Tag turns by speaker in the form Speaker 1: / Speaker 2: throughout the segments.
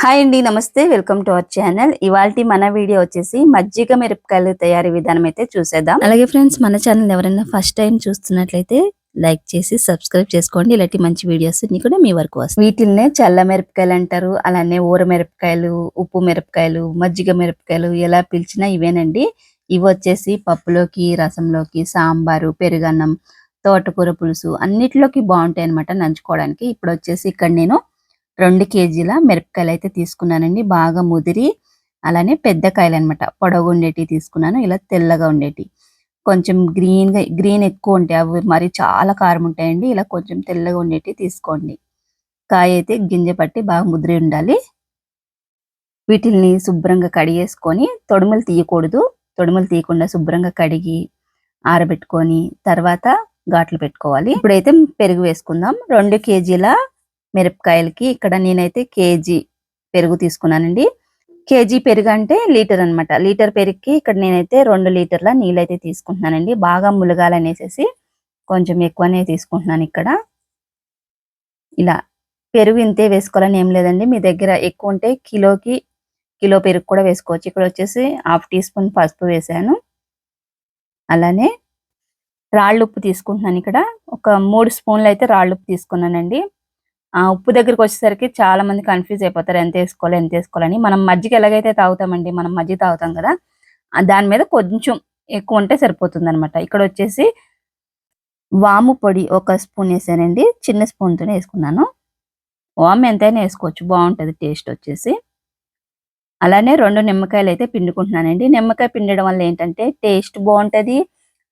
Speaker 1: Hi అండి, నమస్తే. Welcome to our channel. ఇవాల్టి మన వీడియో వచ్చేసి మజ్జిగ మిరపకాయలు తయారీ విధానం అయితే చూసేద్దాం. అలాగే ఫ్రెండ్స్, మన ఛానల్ ఎవరైనా ఫస్ట్ టైం చూస్తున్నట్లయితే లైక్ చేసి సబ్స్క్రైబ్ చేసుకోండి. ఇలాంటి మంచి వీడియోస్ అన్ని కూడా మీ వరకు వస్తాయి. వీటిల్నే చల్ల మిరపకాయలు అంటారు, అలానే ఊర మిరపకాయలు, ఉప్పు మిరపకాయలు, మజ్జిగ మిరపకాయలు, ఎలా పిలిచినా ఇవేనండి. ఇవి వచ్చేసి పప్పులోకి, రసంలోకి, సాంబారు, పెరుగన్నం, తోటకూర పులుసు అన్నిటిలోకి బాగుంటాయి అనమాట నంచుకోవడానికి. ఇప్పుడు వచ్చేసి ఇక్కడ నేను 2 కేజీల మిరపకాయలు అయితే తీసుకున్నానండి. బాగా ముదిరి, అలానే పెద్ద కాయలు అనమాట, పొడవు ఉండేటివి తీసుకున్నాను. ఇలా తెల్లగా ఉండేటి, కొంచెం గ్రీన్ ఎక్కువ ఉంటాయి, అవి మరి చాలా కారం ఉంటాయండి. ఇలా కొంచెం తెల్లగా ఉండేటివి తీసుకోండి. కాయ అయితే గింజ పట్టి బాగా ముదిరి ఉండాలి. వీటిల్ని శుభ్రంగా కడిగేసుకొని, తొడుములు తీయకూడదు. తొడుములు తీయకుండా శుభ్రంగా కడిగి ఆరబెట్టుకొని తర్వాత ఘాట్లు పెట్టుకోవాలి. ఇప్పుడైతే పెరుగు వేసుకుందాం. 2 కేజీల మిరపకాయలకి ఇక్కడ నేనైతే కేజీ పెరుగు తీసుకున్నానండి. కేజీ పెరుగు అంటే లీటర్ అనమాట. లీటర్ పెరుగుకి ఇక్కడ నేనైతే 2 లీటర్ల నీళ్ళైతే తీసుకుంటున్నానండి. బాగా ములగాలనేసేసి కొంచెం ఎక్కువనే తీసుకుంటున్నాను ఇక్కడ. ఇలా పెరుగు ఇంతే వేసుకోవాలని ఏం లేదండి. మీ దగ్గర ఎక్కువ ఉంటే కిలో పెరుగు కూడా వేసుకోవచ్చు. ఇక్కడ వచ్చేసి 1/2 టీ స్పూన్ పసుపు వేసాను. అలానే రాళ్ళుప్పు తీసుకుంటున్నాను. ఇక్కడ ఒక 3 స్పూన్లు అయితే రాళ్ళుప్పు తీసుకున్నానండి. ఉప్పు దగ్గరికి వచ్చేసరికి చాలా మంది కన్ఫ్యూజ్ అయిపోతారు, ఎంత వేసుకోవాలని. మనం మజ్జిగ ఎలాగైతే తాగుతామండి, మనం మజ్జిగ తాగుతాం కదా, దాని మీద కొంచెం ఎక్కువ ఉంటే సరిపోతుంది అనమాట. ఇక్కడ వచ్చేసి వాము పొడి 1 స్పూన్ వేసానండి. చిన్న స్పూన్తోనే వేసుకున్నాను. వాము ఎంతైనా వేసుకోవచ్చు, బాగుంటుంది టేస్ట్ వచ్చేసి. అలానే 2 నిమ్మకాయలు అయితే పిండుకుంటున్నానండి. నిమ్మకాయ పిండడం వల్ల ఏంటంటే టేస్ట్ బాగుంటుంది.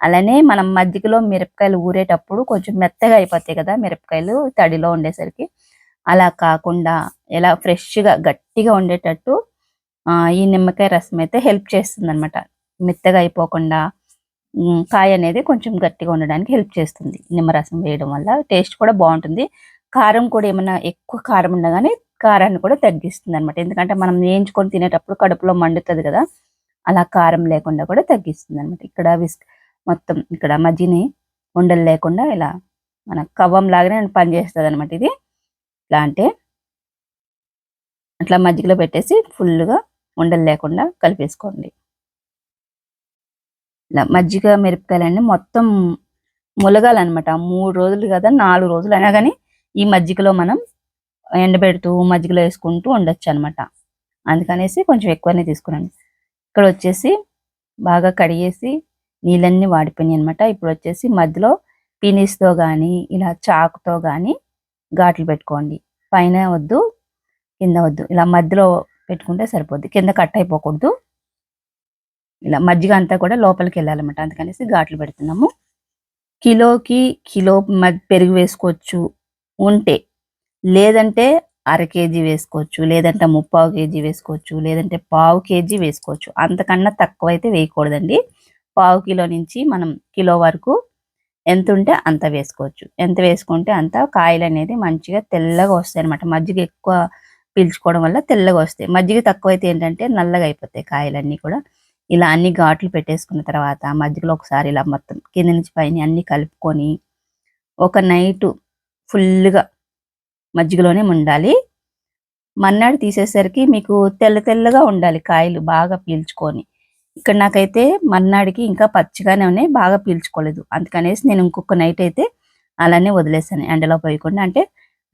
Speaker 1: అలానే మనం మజ్జిగలో మిరపకాయలు ఊరేటప్పుడు కొంచెం మెత్తగా అయిపోతాయి కదా మిరపకాయలు, తడిలో ఉండేసరికి. అలా కాకుండా ఎలా ఫ్రెష్గా గట్టిగా ఉండేటట్టు ఈ నిమ్మకాయ రసం అయితే హెల్ప్ చేస్తుంది అనమాట. మెత్తగా అయిపోకుండా కాయ అనేది కొంచెం గట్టిగా ఉండడానికి హెల్ప్ చేస్తుంది నిమ్మరసం వేయడం వల్ల. టేస్ట్ కూడా బాగుంటుంది. కారం కూడా ఏమన్నా ఎక్కువ కారం ఉండగానే కారాన్ని కూడా తగ్గిస్తుంది అనమాట. ఎందుకంటే మనం వేయించుకొని తినేటప్పుడు కడుపులో మండుతుంది కదా, అలా కారం లేకుండా కూడా తగ్గిస్తుంది అనమాట. ఇక్కడ మొత్తం ఇక్కడ మజ్జిని ఉండలు లేకుండా ఇలా మన కవ్వం లాగానే పనిచేస్తుంది అనమాట. ఇది ఇలా అంటే అట్లా మజ్జిగలో పెట్టేసి ఫుల్గా ఉండలు లేకుండా కలిపేసుకోండి. ఇలా మజ్జిగ మిరపకాయలన్నీ మొత్తం ములగాలన్నమాట. 3 రోజులు కదా 4 రోజులు అయినా కానీ ఈ మజ్జిగలో మనం ఎండబెడుతూ మజ్జిగలో వేసుకుంటూ ఉండొచ్చు అనమాట. అందుకనేసి కొంచెం ఎక్కువనే తీసుకున్నాను. ఇక్కడ వచ్చేసి బాగా కడిగేసి నీళ్ళన్నీ వాడిపోయినాయి అనమాట. ఇప్పుడు వచ్చేసి మధ్యలో పినీస్తో కానీ ఇలా చాకుతో కానీ ఘాట్లు పెట్టుకోండి. పైన వద్దు, కింద వద్దు, ఇలా మధ్యలో పెట్టుకుంటే సరిపోద్ది. కింద కట్ అయిపోకూడదు. ఇలా మజ్జిగ అంతా కూడా లోపలికి వెళ్ళాలన్నమాట. అందుకనేసి ఘాట్లు పెడుతున్నాము. కిలోకి కిలో పెరుగు వేసుకోవచ్చు ఉంటే, లేదంటే 1/2 కేజీ వేసుకోవచ్చు, లేదంటే 3/4 కేజీ వేసుకోవచ్చు, లేదంటే 1/2 కేజీ వేసుకోవచ్చు. అంతకన్నా తక్కువ అయితే వేయకూడదండి. 1/2 కిలో నుంచి మనం కిలో వరకు ఎంత ఉంటే అంత వేసుకోవచ్చు. ఎంత వేసుకుంటే అంత కాయలు అనేది మంచిగా తెల్లగా వస్తాయి అనమాట. మజ్జిగ ఎక్కువ పీల్చుకోవడం వల్ల తెల్లగా వస్తాయి. మజ్జిగ తక్కువైతే ఏంటంటే నల్లగా అయిపోతాయి కాయలన్నీ కూడా. ఇలా అన్ని ఘాట్లు పెట్టేసుకున్న తర్వాత మజ్జిగలో ఒకసారి ఇలా మొత్తం కింద నుంచి పైన అన్ని కలుపుకొని ఒక నైట్ ఫుల్గా మజ్జిగలోనే ఉండాలి. మన్నాడు తీసేసరికి మీకు తెల్లగా ఉండాలి కాయలు బాగా పీల్చుకొని. ఇక్కడ నాకైతే మన్నాడికి ఇంకా పచ్చిగానే ఉన్నాయి, బాగా పీల్చుకోలేదు. అందుకనేసి నేను ఇంకొక నైట్ అయితే అలానే వదిలేసాను ఎండలో పోయకుండా. అంటే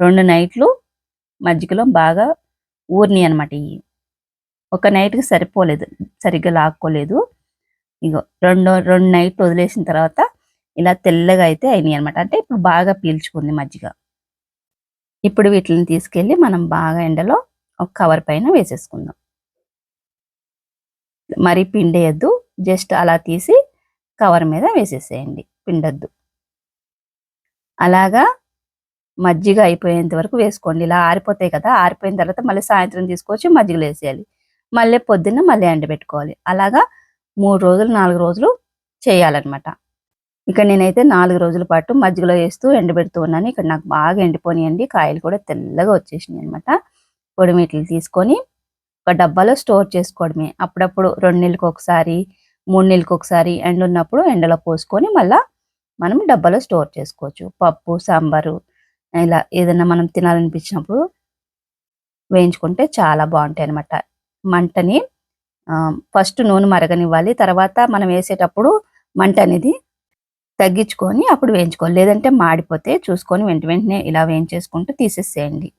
Speaker 1: 2 నైట్లు మజ్జిగలో బాగా ఊరినాయి అనమాట. ఒక నైట్కి సరిపోలేదు, సరిగ్గా లాక్కోలేదు. ఇగో 2 నైట్ వదిలేసిన తర్వాత ఇలా తెల్లగా అయితే అయినాయి అనమాట. అంటే ఇప్పుడు బాగా పీల్చుకుంది మజ్జిగ. ఇప్పుడు వీటిని తీసుకెళ్ళి మనం బాగా ఎండలో ఒక కవర్ పైన వేసేసుకుందాం. మరి పిండేయద్దు, జస్ట్ అలా తీసి కవర్ మీద వేసేసేయండి, పిండొద్దు. అలాగా మజ్జిగ అయిపోయేంత వరకు వేసుకోండి. ఇలా ఆరిపోతాయి కదా, ఆరిపోయిన తర్వాత మళ్ళీ సాయంత్రం తీసుకొచ్చి మజ్జిగలో వేసేయాలి. మళ్ళీ పొద్దున్న మళ్ళీ ఎండబెట్టుకోవాలి. అలాగా 3 రోజులు 4 రోజులు చేయాలన్నమాట. ఇక నేనైతే 4 రోజుల పాటు మజ్జిగలో వేస్తూ ఎండబెడుతూ ఉన్నాను. ఇక్కడ నాకు బాగా ఎండిపోయినాయండి, కాయలు కూడా తెల్లగా వచ్చేసినాయి అనమాట. పొడి వీటిని తీసుకొని ఒక డబ్బాలో స్టోర్ చేసుకోవడమే. అప్పుడప్పుడు 2 నెలలకు ఒకసారి, 3 నెలలకు ఒకసారి ఎండ ఉన్నప్పుడు ఎండలో పోసుకొని మళ్ళీ మనం డబ్బాలో స్టోర్ చేసుకోవచ్చు. పప్పు, సాంబారు ఇలా ఏదైనా మనం తినాలనిపించినప్పుడు వేయించుకుంటే చాలా బాగుంటాయి అన్నమాట. మంటని ఫస్ట్ నూనె మరగనివ్వాలి. తర్వాత మనం వేసేటప్పుడు మంట అనేది తగ్గించుకొని అప్పుడు వేయించుకోవాలి. లేదంటే మాడిపోతే చూసుకొని వెంటనే ఇలా వేయించేసుకుంటూ తీసేసేయండి.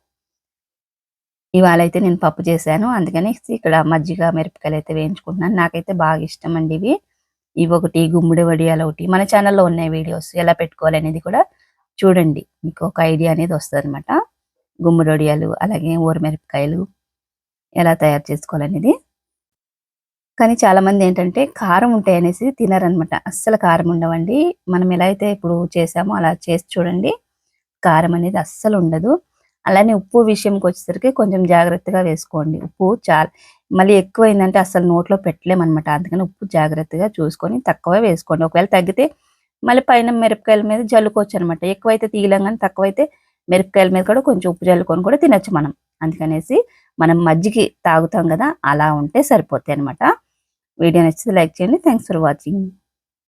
Speaker 1: ఇవాళైతే నేను పప్పు చేశాను. అందుకని ఇక్కడ మజ్జిగ, మిరపకాయలైతే వేయించుకుంటున్నాను. నాకైతే బాగా ఇష్టమండి ఇవి. ఇవొకటి, గుమ్మడి వడియాలొకటి మన ఛానల్‌లో ఉన్నాయి వీడియోస్. ఎలా పెట్టుకోవాలనేది కూడా చూడండి. మీకు ఒక ఐడియా అనేది వస్తదనమాట. గుమ్మడి వడియాలు, అలాగే ఊరమిరపకాయలు ఎలా తయారు చేసుకోవాలనేది. కానీ చాలామంది ఏంటంటే కారం ఉంటాయనేసి తినరనమాట. అస్సలు కారం ఉండవండి. మనం ఎలా అయితే ఇప్పుడు చేసామో అలా చేసి చూడండి. కారం అనేది అస్సలు ఉండదు. అలానే ఉప్పు విషయంకొచ్చేసరికి కొంచెం జాగ్రత్తగా వేసుకోండి. ఉప్పు మళ్ళీ ఎక్కువైందంటే అస్సలు నోట్లో పెట్టలేమనమాట. అందుకని ఉప్పు జాగ్రత్తగా చూసుకొని తక్కువే వేసుకోండి. ఒకవేళ తగ్గితే మళ్ళీ పైన మిరపకాయల మీద జల్లుకోవచ్చనమాట. ఎక్కువైతే తీయలేం గానీ, తక్కువైతే మిరపకాయల మీద కూడా కొంచెం ఉప్పు జల్లుకొని కూడా తినొచ్చు మనం. అందుకనేసి మనం మజ్జిగకి తాగుతాం గదా! అలా ఉంటే సరిపోతాయనమాట. వీడియో నచ్చితే లైక్ చేయండి. Thanks for watching.